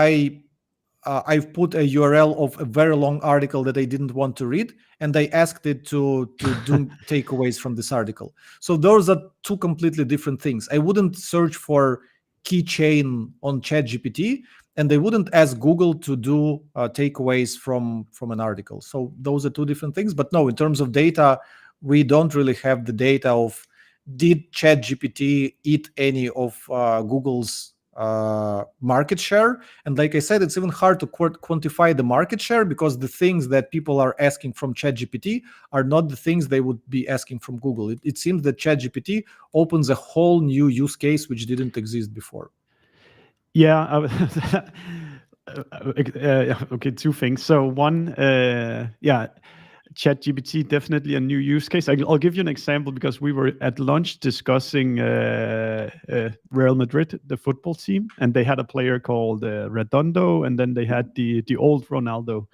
I've put a URL of a very long article that I didn't want to read, and I asked it to do takeaways from this article. So those are two completely different things. I wouldn't search for keychain on ChatGPT, and I wouldn't ask Google to do takeaways from an article. So those are two different things. But no, in terms of data, we don't really have the data of did ChatGPT eat any of Google's market share. And like I said, it's even hard to quantify the market share because the things that people are asking from ChatGPT are not the things they would be asking from Google. It seems that ChatGPT opens a whole new use case which didn't exist before. Yeah. Okay, two things. So one, yeah, ChatGPT definitely a new use case. I'll give you an example because we were at lunch discussing Real Madrid, the football team, and they had a player called Redondo, and then they had the old Ronaldo,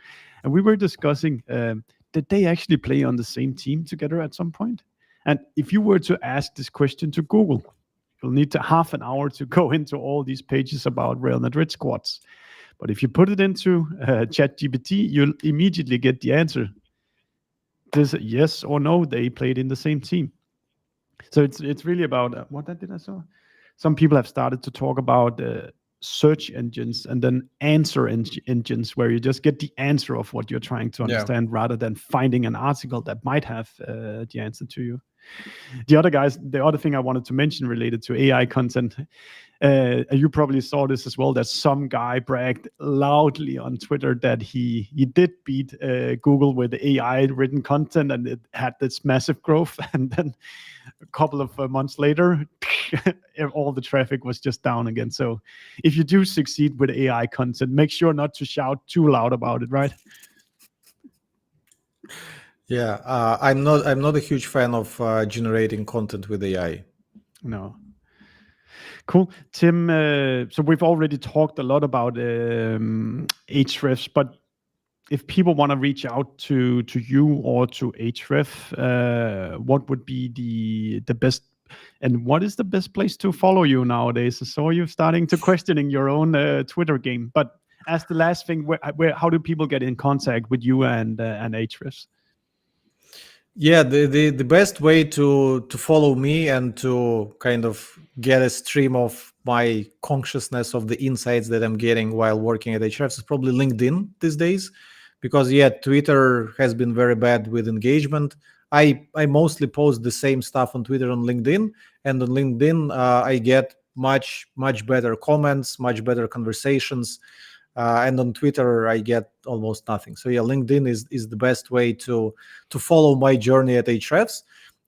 and we were discussing did they actually play on the same team together at some point? And if you were to ask this question to Google, you'll need to half an hour to go into all these pages about Real Madrid squads. But if you put it into ChatGPT, you'll immediately get the answer. This yes or no, they played in the same team. So it's really about what did I saw? Some people have started to talk about search engines and then answer engines where you just get the answer of what you're trying to understand rather than finding an article that might have the answer to you. The other thing I wanted to mention related to AI content, you probably saw this as well, that some guy bragged loudly on Twitter that he did beat Google with AI written content and it had this massive growth. And then a couple of months later, all the traffic was just down again. So if you do succeed with AI content, make sure not to shout too loud about it, right? Yeah, I'm not a huge fan of generating content with AI. No. Cool. Tim, so we've already talked a lot about Ahrefs, but if people want to reach out to you or to Ahrefs, what would be the best, and what is the best place to follow you nowadays? I saw you starting to questioning your own Twitter game, but as the last thing, how do people get in contact with you and Ahrefs? Yeah, the best way to follow me and to kind of get a stream of my consciousness of the insights that I'm getting while working at Ahrefs is probably LinkedIn these days, because yeah, Twitter has been very bad with engagement. I mostly post the same stuff on Twitter and LinkedIn, and on LinkedIn I get much better comments, much better conversations. And on Twitter, I get almost nothing. So yeah, LinkedIn is the best way to follow my journey at Ahrefs.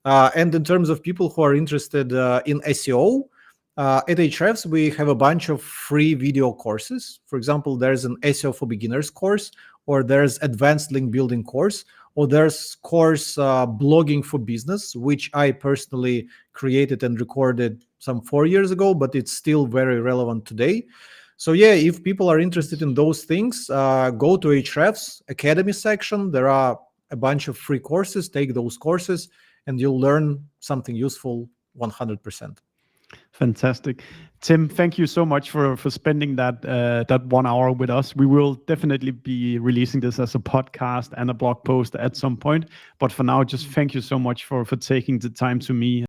And in terms of people who are interested in SEO, at Ahrefs we have a bunch of free video courses. For example, there's an SEO for beginners course, or there's advanced link building course, or there's course blogging for business, which I personally created and recorded some 4 years ago, but it's still very relevant today. So yeah, if people are interested in those things, go to Ahrefs Academy section. There are a bunch of free courses. Take those courses, and you'll learn something useful 100%. Fantastic. Tim, thank you so much for spending that 1 hour with us. We will definitely be releasing this as a podcast and a blog post at some point. But for now, just thank you so much for taking the time to me